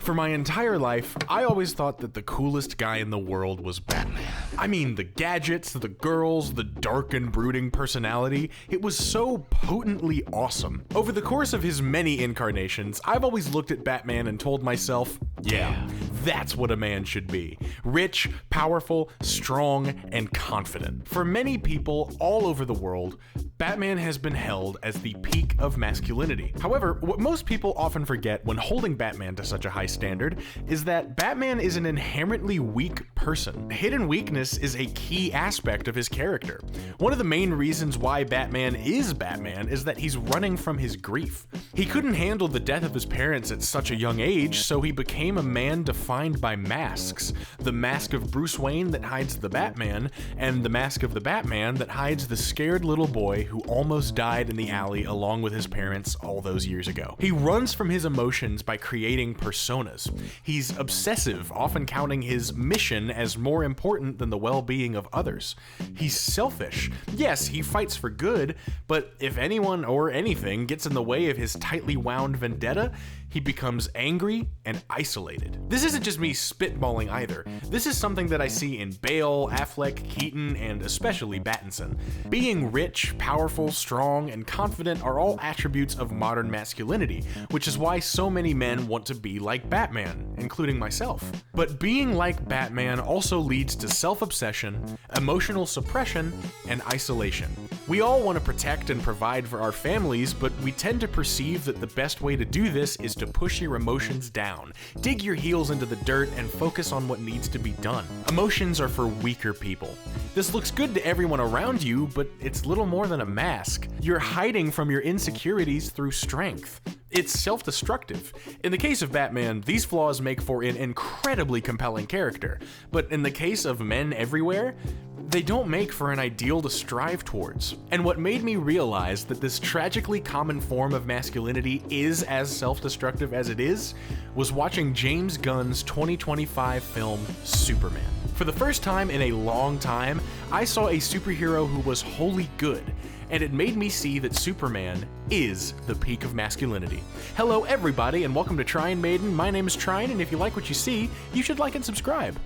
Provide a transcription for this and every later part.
For my entire life, I always thought that the coolest guy in the world was Batman. I mean, the gadgets, the girls, the dark and brooding personality, it was so potently awesome. Over the course of his many incarnations, I've always looked at Batman and told myself, yeah, that's what a man should be. Rich, powerful, strong, and confident. For many people all over the world, Batman has been held as the peak of masculinity. However, what most people often forget when holding Batman to such a high standard is that Batman is an inherently weak person. Hidden weakness is a key aspect of his character. One of the main reasons why Batman is that he's running from his grief. He couldn't handle the death of his parents at such a young age, so he became a man defined by masks. The mask of Bruce Wayne that hides the Batman, and the mask of the Batman that hides the scared little boy who almost died in the alley along with his parents all those years ago. He runs from his emotions by creating personas. He's obsessive, often counting his mission as more important than the well-being of others. He's selfish. Yes, he fights for good, but if anyone or anything gets in the way of his tightly wound vendetta, he becomes angry and isolated. This isn't just me spitballing either. This is something that I see in Bale, Affleck, Keaton, and especially Pattinson. Being rich, powerful, strong, and confident are all attributes of modern masculinity, which is why so many men want to be like Batman, including myself. But being like Batman also leads to self-obsession, emotional suppression, and isolation. We all want to protect and provide for our families, but we tend to perceive that the best way to do this is to push your emotions down, dig your heels into the dirt, and focus on what needs to be done. Emotions are for weaker people. This looks good to everyone around you, but it's little more than a mask. You're hiding from your insecurities through strength. It's self-destructive. In the case of Batman, these flaws make for an incredibly compelling character, but in the case of men everywhere, they don't make for an ideal to strive towards. And what made me realize that this tragically common form of masculinity is as self-destructive as it is, was watching James Gunn's 2025 film, Superman. For the first time in a long time, I saw a superhero who was wholly good, and it made me see that Superman is the peak of masculinity. Hello everybody, and welcome to Trine Maiden. My name is Trine, and if you like what you see, you should like and subscribe.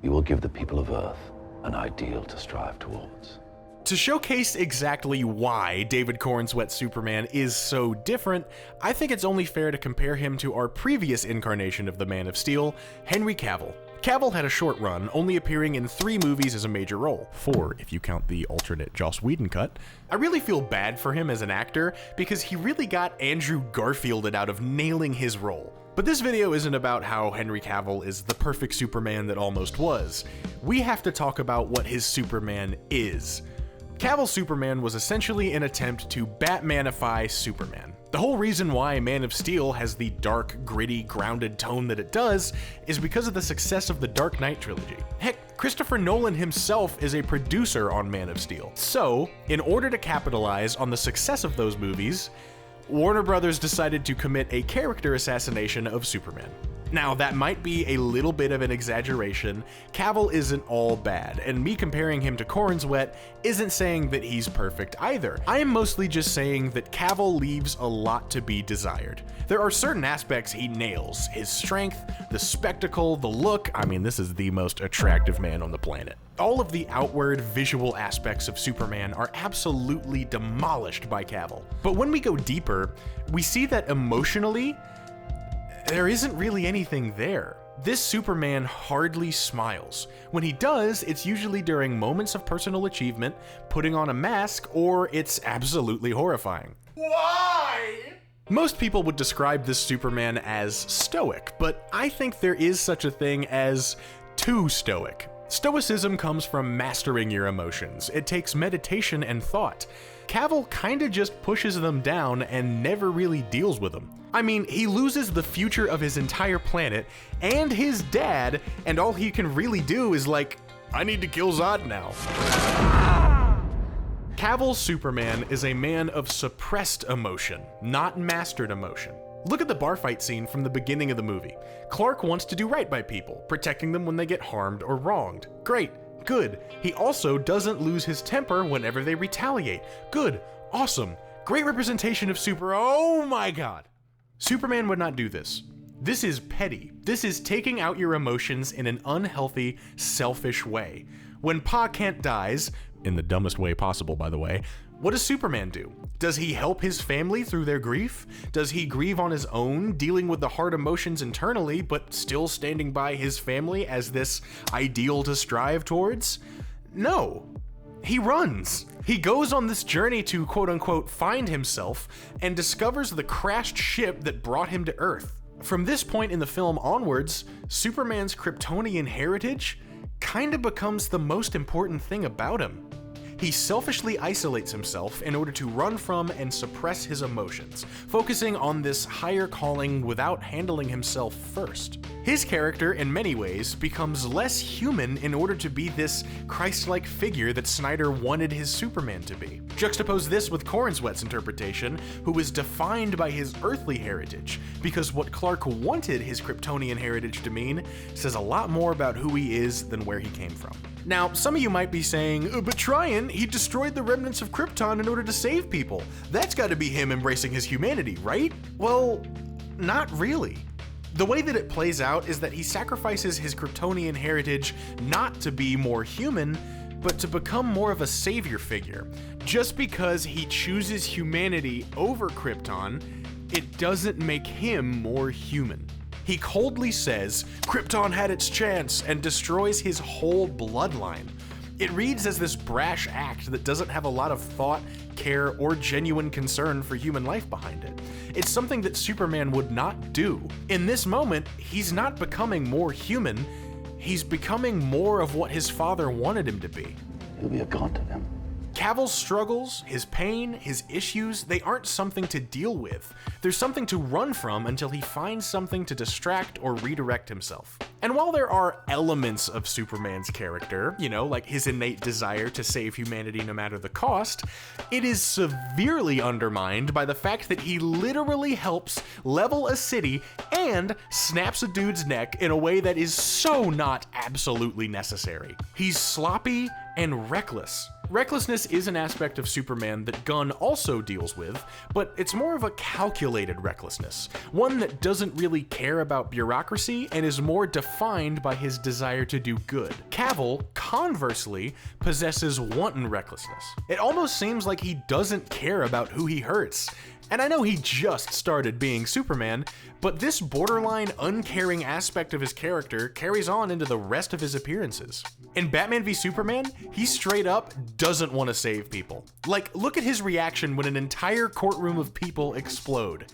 You will give the people of Earth an ideal to strive towards. To showcase exactly why David Cornsweet's Superman is so different, I think it's only fair to compare him to our previous incarnation of the Man of Steel, Henry Cavill. Cavill had a short run, only appearing in 3 movies as a major role. 4, if you count the alternate Joss Whedon cut. I really feel bad for him as an actor, because he really got Andrew Garfielded out of nailing his role. But this video isn't about how Henry Cavill is the perfect Superman that almost was. We have to talk about what his Superman is. Cavill's Superman was essentially an attempt to Batmanify Superman. The whole reason why Man of Steel has the dark, gritty, grounded tone that it does is because of the success of the Dark Knight trilogy. Heck, Christopher Nolan himself is a producer on Man of Steel. So, in order to capitalize on the success of those movies, Warner Brothers decided to commit a character assassination of Superman. Now, that might be a little bit of an exaggeration. Cavill isn't all bad, and me comparing him to Cornsweet isn't saying that he's perfect either. I am mostly just saying that Cavill leaves a lot to be desired. There are certain aspects he nails. His strength, the spectacle, the look. I mean, this is the most attractive man on the planet. All of the outward visual aspects of Superman are absolutely demolished by Cavill. But when we go deeper, we see that emotionally, there isn't really anything there. This Superman hardly smiles. When he does, it's usually during moments of personal achievement, putting on a mask, or it's absolutely horrifying. Why? Most people would describe this Superman as stoic, but I think there is such a thing as too stoic. Stoicism comes from mastering your emotions. It takes meditation and thought. Cavill kinda just pushes them down and never really deals with them. I mean, he loses the future of his entire planet and his dad, and all he can really do is like, I need to kill Zod now. Cavill's Superman is a man of suppressed emotion, not mastered emotion. Look at the bar fight scene from the beginning of the movie. Clark wants to do right by people, protecting them when they get harmed or wronged. Great, good. He also doesn't lose his temper whenever they retaliate. Good, awesome, great representation of oh my god. Superman would not do this. This is petty. This is taking out your emotions in an unhealthy, selfish way. When Pa Kent dies, in the dumbest way possible, by the way, what does Superman do? Does he help his family through their grief? Does he grieve on his own, dealing with the hard emotions internally, but still standing by his family as this ideal to strive towards? No. He runs. He goes on this journey to quote-unquote find himself and discovers the crashed ship that brought him to Earth. From this point in the film onwards, Superman's Kryptonian heritage kinda becomes the most important thing about him. He selfishly isolates himself in order to run from and suppress his emotions, focusing on this higher calling without handling himself first. His character, in many ways, becomes less human in order to be this Christ-like figure that Snyder wanted his Superman to be. Juxtapose this with Cornsweat's interpretation, who is defined by his earthly heritage, because what Clark wanted his Kryptonian heritage to mean says a lot more about who he is than where he came from. Now, some of you might be saying, but Tryon, he destroyed the remnants of Krypton in order to save people. That's gotta be him embracing his humanity, right? Well, not really. The way that it plays out is that he sacrifices his Kryptonian heritage not to be more human, but to become more of a savior figure. Just because he chooses humanity over Krypton, it doesn't make him more human. He coldly says, Krypton had its chance, and destroys his whole bloodline. It reads as this brash act that doesn't have a lot of thought, care, or genuine concern for human life behind it. It's something that Superman would not do. In this moment, he's not becoming more human, he's becoming more of what his father wanted him to be. You'll be a god to them. Cavill's struggles, his pain, his issues, they aren't something to deal with. They're something to run from until he finds something to distract or redirect himself. And while there are elements of Superman's character, like his innate desire to save humanity no matter the cost, it is severely undermined by the fact that he literally helps level a city and snaps a dude's neck in a way that is so not absolutely necessary. He's sloppy and reckless. Recklessness is an aspect of Superman that Gunn also deals with, but it's more of a calculated recklessness, one that doesn't really care about bureaucracy and is more defined by his desire to do good. Cavill, conversely, possesses wanton recklessness. It almost seems like he doesn't care about who he hurts. And I know he just started being Superman, but this borderline uncaring aspect of his character carries on into the rest of his appearances. In Batman v Superman, he straight up doesn't want to save people. Like, look at his reaction when an entire courtroom of people explode.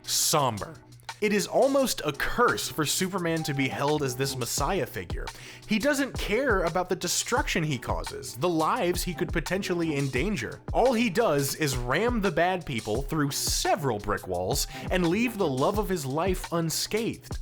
Somber. It is almost a curse for Superman to be held as this messiah figure. He doesn't care about the destruction he causes, the lives he could potentially endanger. All he does is ram the bad people through several brick walls and leave the love of his life unscathed.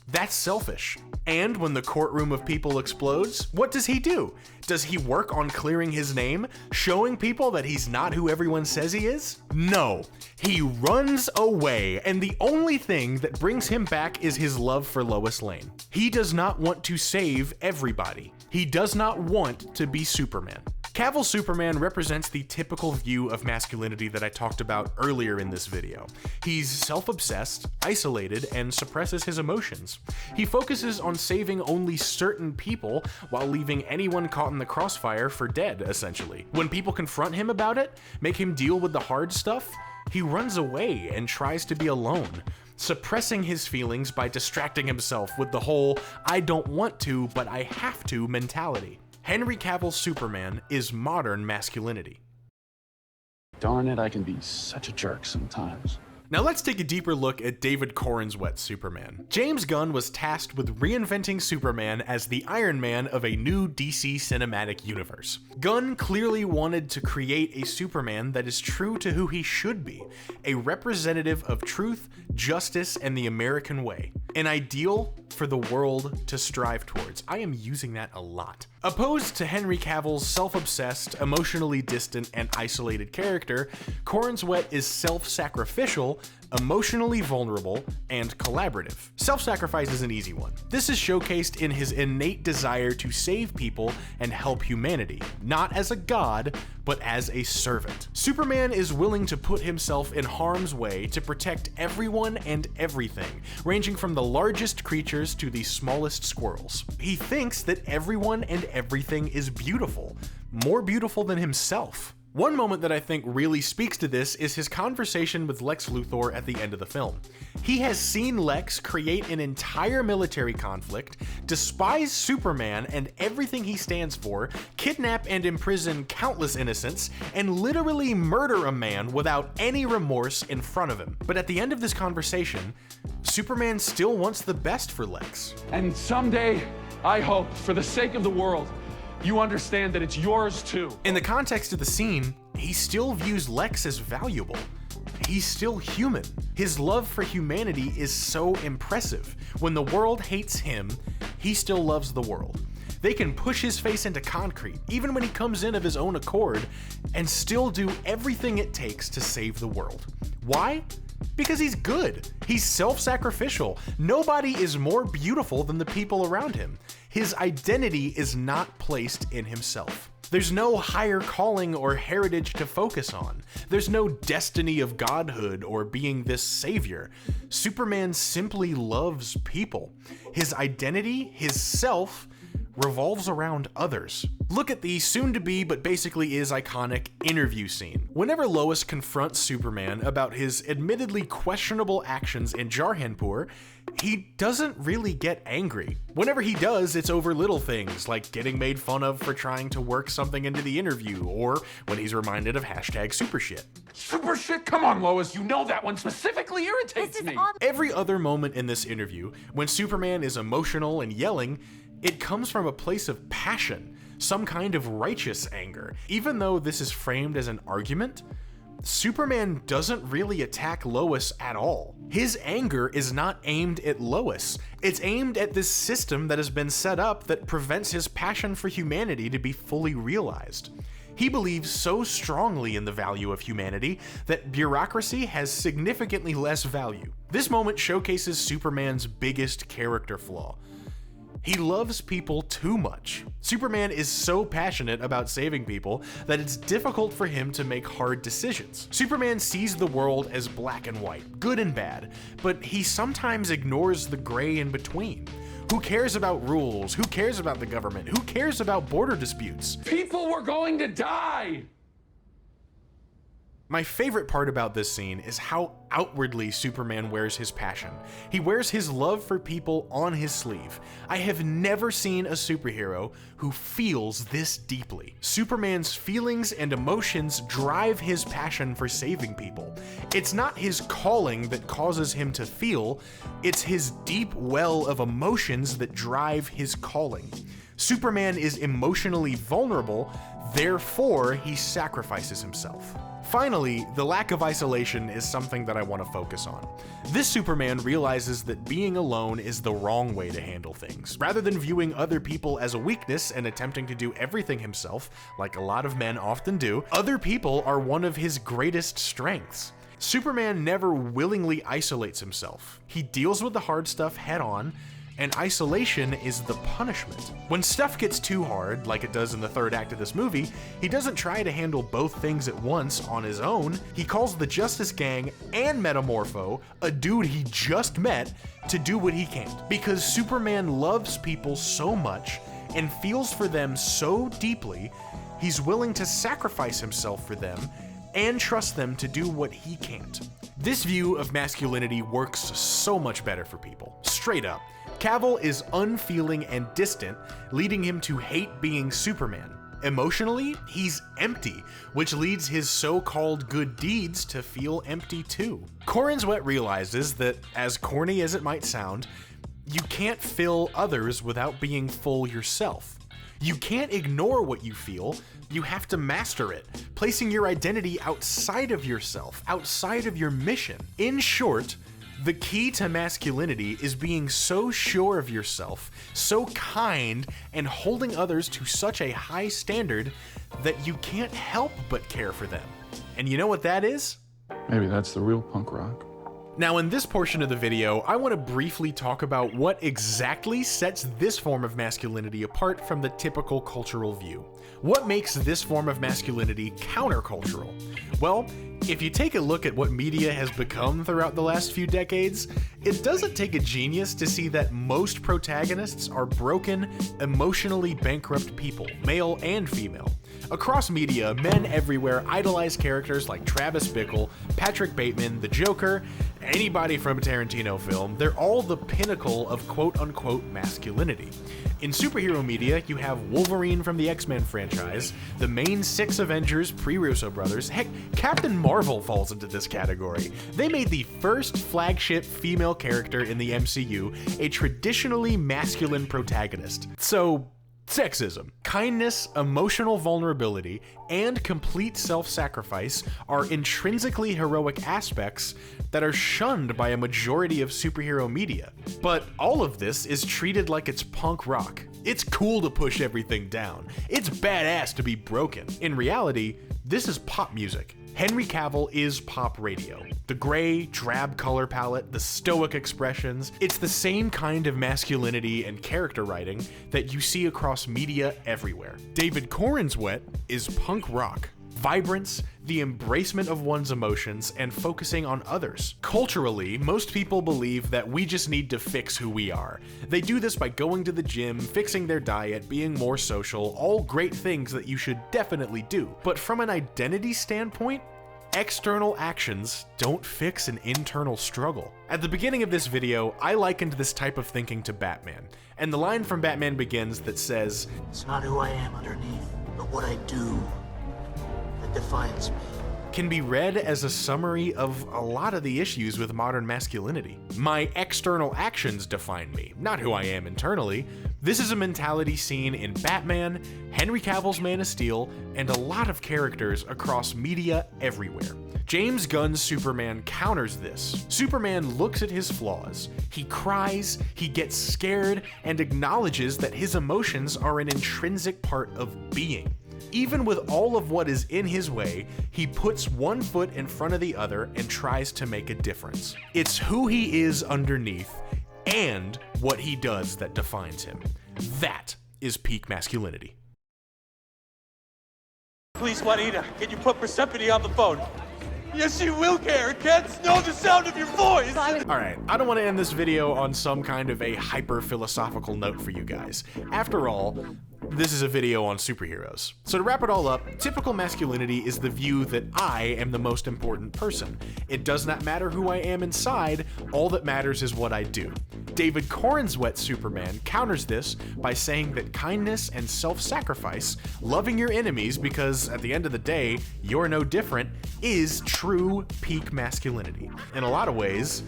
That's selfish. And when the courtroom of people explodes, what does he do? Does he work on clearing his name, showing people that he's not who everyone says he is? No. He runs away, and the only thing that brings him back is his love for Lois Lane. He does not want to save everybody. He does not want to be Superman. Cavill's Superman represents the typical view of masculinity that I talked about earlier in this video. He's self-obsessed, isolated, and suppresses his emotions. He focuses on saving only certain people while leaving anyone caught in the crossfire for dead, essentially. When people confront him about it, make him deal with the hard stuff, he runs away and tries to be alone, suppressing his feelings by distracting himself with the whole "I don't want to, but I have to" mentality. Henry Cavill's Superman is modern masculinity. Darn it, I can be such a jerk sometimes. Now let's take a deeper look at David Cornsweat's Superman. James Gunn was tasked with reinventing Superman as the Iron Man of a new DC cinematic universe. Gunn clearly wanted to create a Superman that is true to who he should be, a representative of truth, justice, and the American way. An ideal for the world to strive towards. I am using that a lot. Opposed to Henry Cavill's self-obsessed, emotionally distant, and isolated character, Cornsweat is self-sacrificial, emotionally vulnerable, and collaborative. Self-sacrifice is an easy one. This is showcased in his innate desire to save people and help humanity, not as a god, but as a servant. Superman is willing to put himself in harm's way to protect everyone and everything, ranging from the largest creatures to the smallest squirrels. He thinks that everyone and everything is beautiful, more beautiful than himself. One moment that I think really speaks to this is his conversation with Lex Luthor at the end of the film. He has seen Lex create an entire military conflict, despise Superman and everything he stands for, kidnap and imprison countless innocents, and literally murder a man without any remorse in front of him. But at the end of this conversation, Superman still wants the best for Lex. And someday, I hope, for the sake of the world, you understand that it's yours too. In the context of the scene, he still views Lex as valuable. He's still human. His love for humanity is so impressive. When the world hates him, he still loves the world. They can push his face into concrete, even when he comes in of his own accord, and still do everything it takes to save the world. Why? Because he's good. He's self-sacrificial. Nobody is more beautiful than the people around him. His identity is not placed in himself. There's no higher calling or heritage to focus on. There's no destiny of godhood or being this savior. Superman simply loves people. His identity, his self, revolves around others. Look at the soon-to-be but basically is iconic interview scene. Whenever Lois confronts Superman about his admittedly questionable actions in Jarhanpur, he doesn't really get angry. Whenever he does, it's over little things like getting made fun of for trying to work something into the interview, or when he's reminded of #supershit. Super shit? Come on, Lois, you know that one specifically irritates me. Every other moment in this interview, when Superman is emotional and yelling, it comes from a place of passion, some kind of righteous anger. Even though this is framed as an argument, Superman doesn't really attack Lois at all. His anger is not aimed at Lois. It's aimed at this system that has been set up that prevents his passion for humanity to be fully realized. He believes so strongly in the value of humanity that bureaucracy has significantly less value. This moment showcases Superman's biggest character flaw. He loves people too much. Superman is so passionate about saving people that it's difficult for him to make hard decisions. Superman sees the world as black and white, good and bad, but he sometimes ignores the gray in between. Who cares about rules? Who cares about the government? Who cares about border disputes? People were going to die! My favorite part about this scene is how outwardly Superman wears his passion. He wears his love for people on his sleeve. I have never seen a superhero who feels this deeply. Superman's feelings and emotions drive his passion for saving people. It's not his calling that causes him to feel, it's his deep well of emotions that drive his calling. Superman is emotionally vulnerable, therefore he sacrifices himself. Finally, the lack of isolation is something that I want to focus on. This Superman realizes that being alone is the wrong way to handle things. Rather than viewing other people as a weakness and attempting to do everything himself, like a lot of men often do, other people are one of his greatest strengths. Superman never willingly isolates himself. He deals with the hard stuff head on, and isolation is the punishment. When stuff gets too hard, like it does in the third act of this movie, he doesn't try to handle both things at once on his own. He calls the Justice Gang and Metamorpho, a dude he just met, to do what he can't. Because Superman loves people so much and feels for them so deeply, he's willing to sacrifice himself for them and trust them to do what he can't. This view of masculinity works so much better for people. Straight up. Cavill is unfeeling and distant, leading him to hate being Superman. Emotionally, he's empty, which leads his so-called good deeds to feel empty too. Corrinswet realizes that, as corny as it might sound, you can't fill others without being full yourself. You can't ignore what you feel, you have to master it, placing your identity outside of yourself, outside of your mission. In short, the key to masculinity is being so sure of yourself, so kind, and holding others to such a high standard that you can't help but care for them. And you know what that is? Maybe that's the real punk rock. Now in this portion of the video, I want to briefly talk about what exactly sets this form of masculinity apart from the typical cultural view. What makes this form of masculinity countercultural? Well, if you take a look at what media has become throughout the last few decades, it doesn't take a genius to see that most protagonists are broken, emotionally bankrupt people, male and female. Across media, men everywhere idolize characters like Travis Bickle, Patrick Bateman, the Joker, anybody from a Tarantino film. They're all the pinnacle of quote-unquote masculinity. In superhero media, you have Wolverine from the X-Men franchise, the main 6 Avengers pre-Russo brothers, heck, Captain Marvel falls into this category. They made the first flagship female character in the MCU a traditionally masculine protagonist. So, sexism, kindness, emotional vulnerability, and complete self-sacrifice are intrinsically heroic aspects that are shunned by a majority of superhero media. But all of this is treated like it's punk rock. It's cool to push everything down. It's badass to be broken. In reality, this is pop music. Henry Cavill is pop radio. The gray, drab color palette, the stoic expressions, it's the same kind of masculinity and character writing that you see across media everywhere. David Corenswet is punk rock. Vibrance, the embracement of one's emotions, and focusing on others. Culturally, most people believe that we just need to fix who we are. They do this by going to the gym, fixing their diet, being more social, all great things that you should definitely do. But from an identity standpoint, external actions don't fix an internal struggle. At the beginning of this video, I likened this type of thinking to Batman, and the line from Batman Begins that says, "It's not who I am underneath, but what I do that defines me," can be read as a summary of a lot of the issues with modern masculinity. My external actions define me, not who I am internally. This is a mentality seen in Batman, Henry Cavill's Man of Steel, and a lot of characters across media everywhere. James Gunn's Superman counters this. Superman looks at his flaws, he cries, he gets scared, and acknowledges that his emotions are an intrinsic part of being. Even with all of what is in his way, he puts one foot in front of the other and tries to make a difference. It's who he is underneath and what he does that defines him. That is peak masculinity. Please, Juanita, can you put Persephone on the phone? Yes, she will care. Cats know the sound of your voice. Alright, I don't want to end this video on some kind of a hyper-philosophical note for you guys. After all, this is a video on superheroes. So to wrap it all up, typical masculinity is the view that I am the most important person. It does not matter who I am inside, all that matters is what I do. David Corenswet's Superman counters this by saying that kindness and self-sacrifice, loving your enemies because at the end of the day, you're no different, is true peak masculinity. In a lot of ways,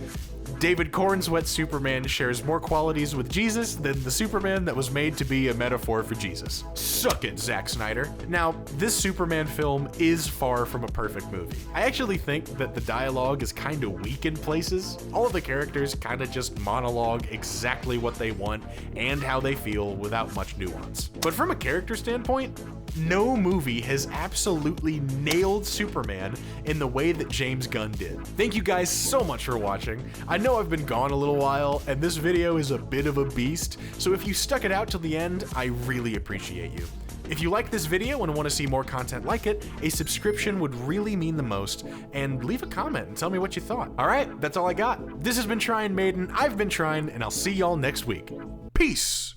David Corenswet's Superman shares more qualities with Jesus than the Superman that was made to be a metaphor for Jesus. Suck it, Zack Snyder. Now, this Superman film is far from a perfect movie. I actually think that the dialogue is kind of weak in places. All of the characters kind of just monologue exactly what they want and how they feel without much nuance. But from a character standpoint, no movie has absolutely nailed Superman in the way that James Gunn did. Thank you guys so much for watching. I know I've been gone a little while, and this video is a bit of a beast, so if you stuck it out till the end, I really appreciate you. If you like this video and want to see more content like it, a subscription would really mean the most, and leave a comment and tell me what you thought. Alright, that's all I got. This has been Tryin' Maiden, I've been Tryin', and I'll see y'all next week. Peace!